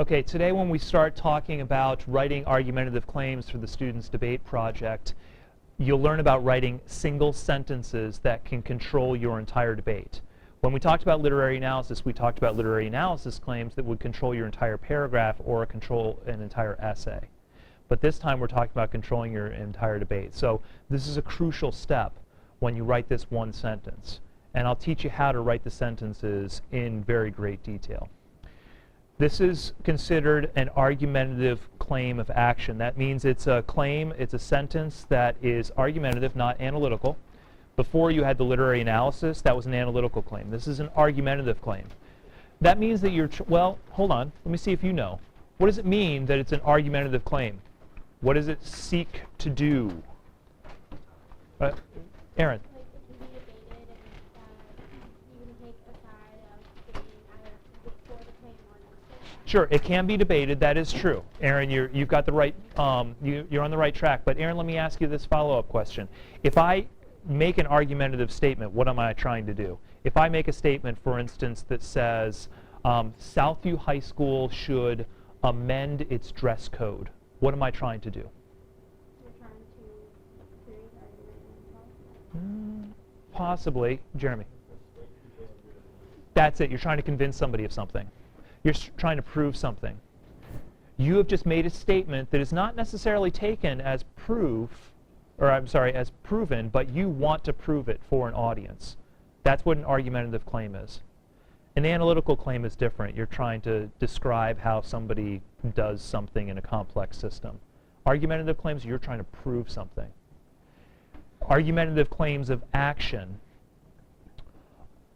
Okay, today when we start talking about writing argumentative claims for the students' debate project, you'll learn about writing single sentences that can control your entire debate. When we talked about literary analysis, we talked about literary analysis claims that would control your entire paragraph or control an entire essay. But this time we're talking about controlling your entire debate. So this is a crucial step when you write this one sentence. And I'll teach you how to write the sentences in very great detail. This is considered an argumentative claim of action. That means it's a claim, it's a sentence that is argumentative, not analytical. Before you had the literary analysis, that was an analytical claim. This is an argumentative claim. That means that well, hold on, let me see if you know. What does it mean that it's an argumentative claim? What does it seek to do? Aaron? Sure, it can be debated. That is true. Aaron, you've got the right, you're on the right track. But Aaron, let me ask you this follow-up question. If I make an argumentative statement, what am I trying to do? If I make a statement, for instance, that says Southview High School should amend its dress code, what am I trying to do? You're trying to create argument. Possibly. Jeremy? That's it. You're trying to convince somebody of something. You're trying to prove something. You have just made a statement that is not necessarily taken as proof, or I'm sorry, as proven, but you want to prove it for an audience. That's what an argumentative claim is. An analytical claim is different. You're trying to describe how somebody does something in a complex system. Argumentative claims, you're trying to prove something. Argumentative claims of action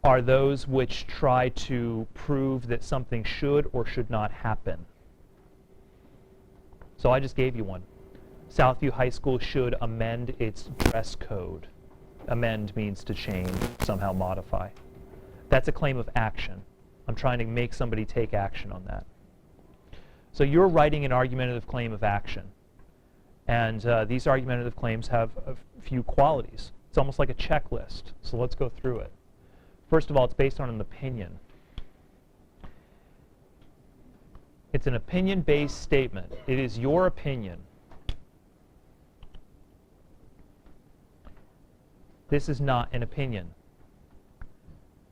are those which try to prove that something should or should not happen. So I just gave you one. Southview High School should amend its dress code. Amend means to change, somehow modify. That's a claim of action. I'm trying to make somebody take action on that. So you're writing an argumentative claim of action. And these argumentative claims have a few qualities. It's almost like a checklist. So let's go through it. First of all, it's based on an opinion. It's an opinion-based statement. It is your opinion. This is not an opinion.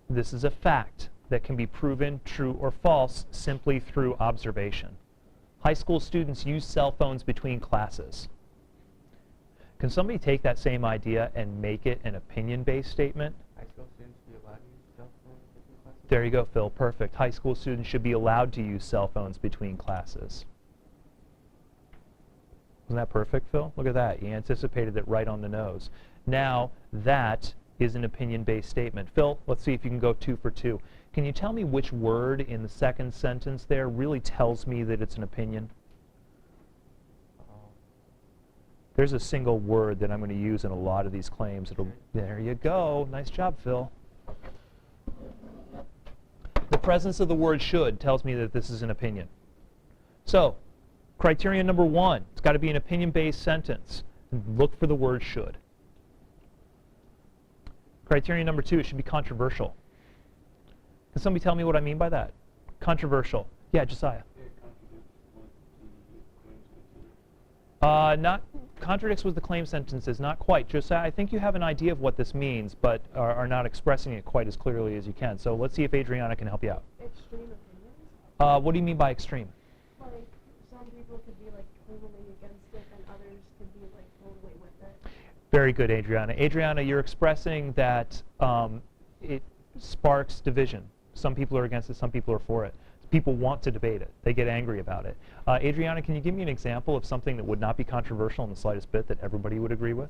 This is a fact that can be proven true or false simply through observation. High school students use cell phones between classes. Can somebody take that same idea and make it an opinion-based statement? High school students be allowed to use cell phones between classes? There you go, Phil. Perfect. High school students should be allowed to use cell phones between classes. Wasn't that perfect, Phil? Look at that. You anticipated it right on the nose. Now, that is an opinion-based statement. Phil, let's see if you can go 2 for 2. Can you tell me which word in the second sentence there really tells me that it's an opinion? There's a single word that I'm going to use in a lot of these claims. There you go. Nice job, Phil. The presence of the word should tells me that this is an opinion. So, criterion number 1, it's got to be an opinion-based sentence. Look for the word should. Criterion number 2, it should be controversial. Can somebody tell me what I mean by that? Controversial. Yeah, Josiah. Contradicts with the claim sentences, not quite. Josiah, I think you have an idea of what this means, but are not expressing it quite as clearly as you can. So let's see if Adriana can help you out. Extreme opinions? What do you mean by extreme? Like, some people could be like totally against it, and others could be like totally with it. Very good, Adriana. Adriana, you're expressing that it sparks division. Some people are against it, some people are for it. People want to debate it. They get angry about it. Adriana, can you give me an example of something that would not be controversial in the slightest bit that everybody would agree with?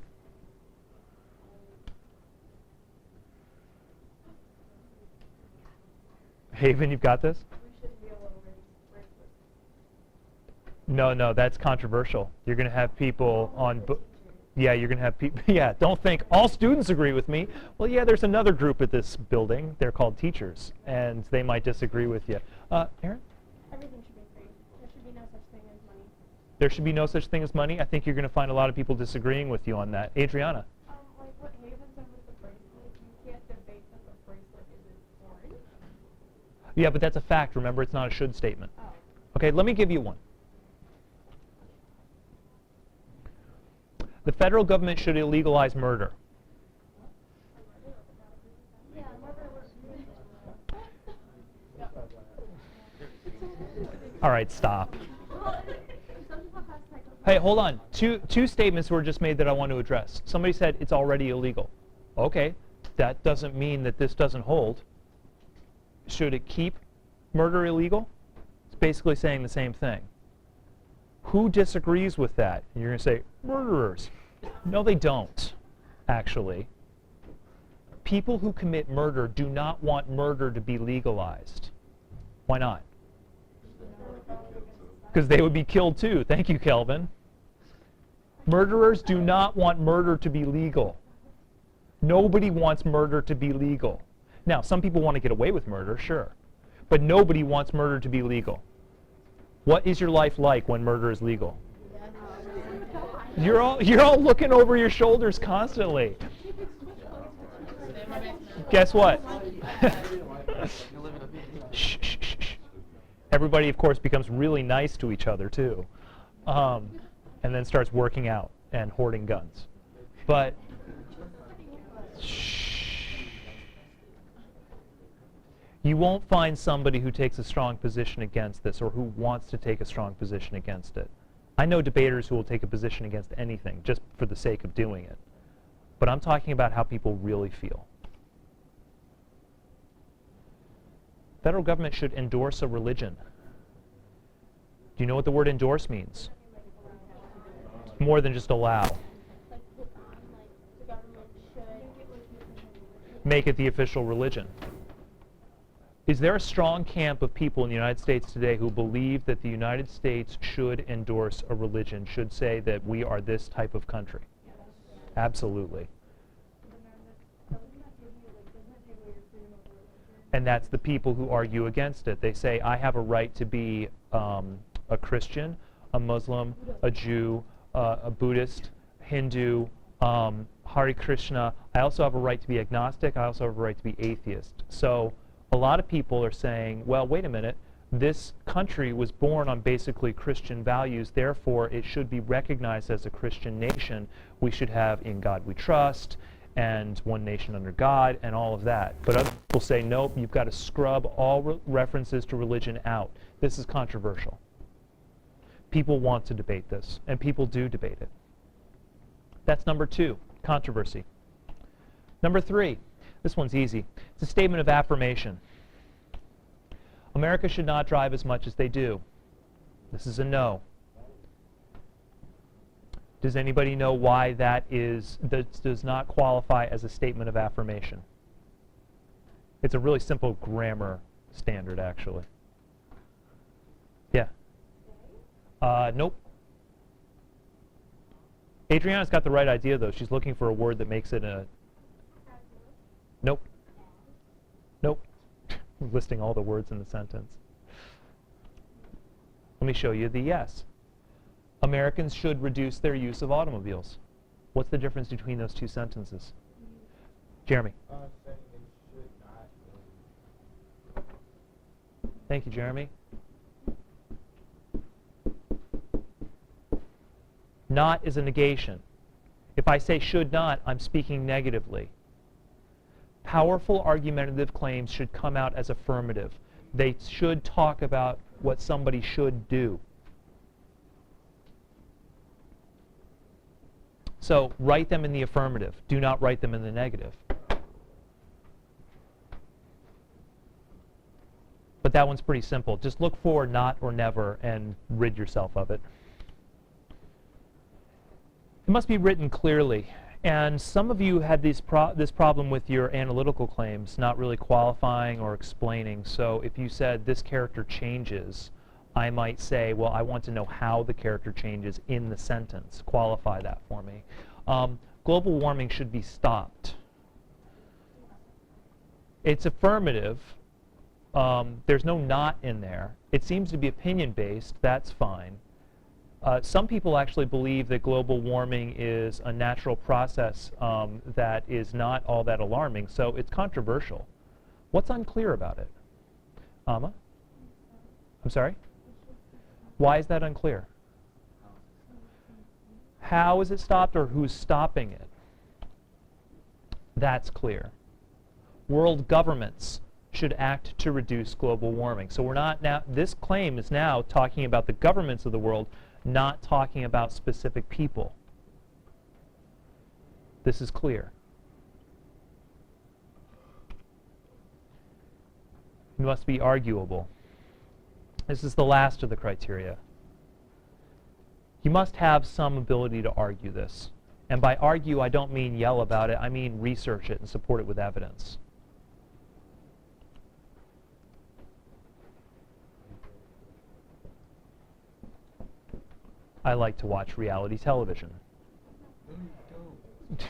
Haven, you've got this? We should be able to raise No, that's controversial. You're going to have people on... Yeah, you're going to have people... Yeah, don't think all students agree with me. Well, yeah, there's another group at this building. They're called teachers, and they might disagree with you. Aaron? Everything should be free. There should be no such thing as money. There should be no such thing as money? I think you're going to find a lot of people disagreeing with you on that. Adriana? Like what Haven said with the bracelet, you can't debate that the bracelet isn't orange. Yeah, but that's a fact. Remember, it's not a should statement. Oh. Okay, let me give you one. The federal government should illegalize murder. Yeah, murder was All right, stop. some people have like Hey, hold on. Two statements were just made that I want to address. Somebody said it's already illegal. Okay, that doesn't mean that this doesn't hold. Should it keep murder illegal? It's basically saying the same thing. Who disagrees with that? And you're going to say, murderers. No, they don't, actually. People who commit murder do not want murder to be legalized. Why not? Because they would be killed too. Thank you, Kelvin. Murderers do not want murder to be legal. Nobody wants murder to be legal. Now, some people want to get away with murder, sure. But nobody wants murder to be legal. What is your life like when murder is legal? You're all looking over your shoulders constantly. Guess what? Shh, shh, shh, shh. Everybody, of course, becomes really nice to each other, too. And then starts working out and hoarding guns. But, shh. You won't find somebody who takes a strong position against this or who wants to take a strong position against it. I know debaters who will take a position against anything just for the sake of doing it. But I'm talking about how people really feel. Federal government should endorse a religion. Do you know what the word endorse means? It's more than just allow. the government should Make it the official religion. Is there a strong camp of people in the United States today who believe that the United States should endorse a religion, should say that we are this type of country? Absolutely. And that's the people who argue against it. They say, I have a right to be a Christian, a Muslim, a Jew, a Buddhist, Hindu, Hare Krishna. I also have a right to be agnostic. I also have a right to be atheist. So a lot of people are saying, well, wait a minute. This country was born on basically Christian values. Therefore, it should be recognized as a Christian nation. We should have In God We Trust and One Nation Under God and all of that. But other people say, nope, you've got to scrub all references to religion out. This is controversial. People want to debate this, and people do debate it. That's number 2, controversy. Number 3, this one's easy. It's a statement of affirmation. America should not drive as much as they do. This is a no. Does anybody know why that does not qualify as a statement of affirmation? It's a really simple grammar standard, actually. Yeah. Nope. Adriana's got the right idea, though. She's looking for a word that makes it a... Nope. Nope. Listing all the words in the sentence. Let me show you the yes. Americans should reduce their use of automobiles. What's the difference between those two sentences? Jeremy. Saying they should not. Thank you, Jeremy. Not is a negation. If I say should not, I'm speaking negatively. Powerful argumentative claims should come out as affirmative. They should talk about what somebody should do. So write them in the affirmative. Do not write them in the negative. But that one's pretty simple. Just look for not or never and rid yourself of it. It must be written clearly. And some of you had this problem with your analytical claims, not really qualifying or explaining. So if you said this character changes, I might say, well, I want to know how the character changes in the sentence. Qualify that for me. Global warming should be stopped. It's affirmative. There's no not in there. It seems to be opinion-based. That's fine. Some people actually believe that global warming is a natural process that is not all that alarming, so it's controversial. What's unclear about it? Amma? I'm sorry? Why is that unclear? How is it stopped or who's stopping it? That's clear. World governments should act to reduce global warming. So we're not now, this claim is now talking about the governments of the world, not talking about specific people. This is clear. It must be arguable. This is the last of the criteria. You must have some ability to argue this. And by argue, I don't mean yell about it, I mean research it and support it with evidence. I like to watch reality television.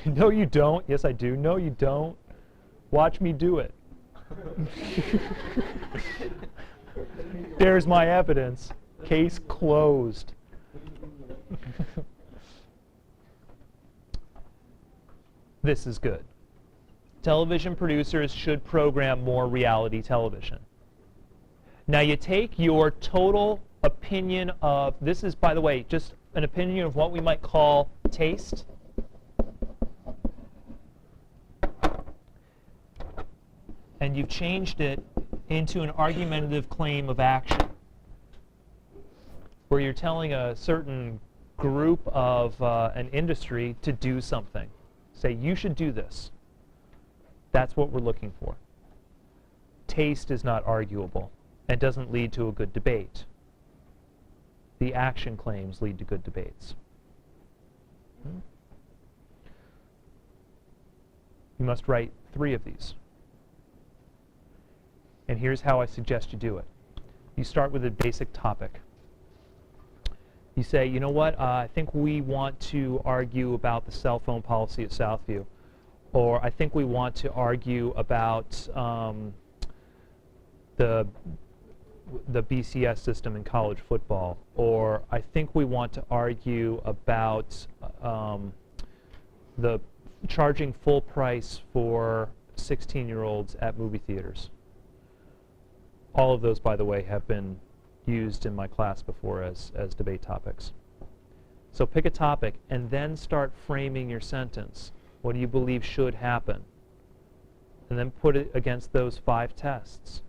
No, you don't. Yes, I do. No, you don't. Watch me do it. There's my evidence. Case closed. This is good. Television producers should program more reality television. Now you take your total opinion of, this is, by the way, just an opinion of what we might call taste. And you've changed it into an argumentative claim of action, where you're telling a certain group of an industry to do something. Say, you should do this. That's what we're looking for. Taste is not arguable and doesn't lead to a good debate. The action claims lead to good debates. You must write 3 of these. And here's how I suggest you do it. You start with a basic topic. You say, you know what, I think we want to argue about the cell phone policy at Southview. Or I think we want to argue about the BCS system in college football. Or I think we want to argue about the charging full price for 16-year-olds at movie theaters. All of those, by the way, have been used in my class before as debate topics. So pick a topic and then start framing your sentence. What do you believe should happen? And then put it against those 5 tests.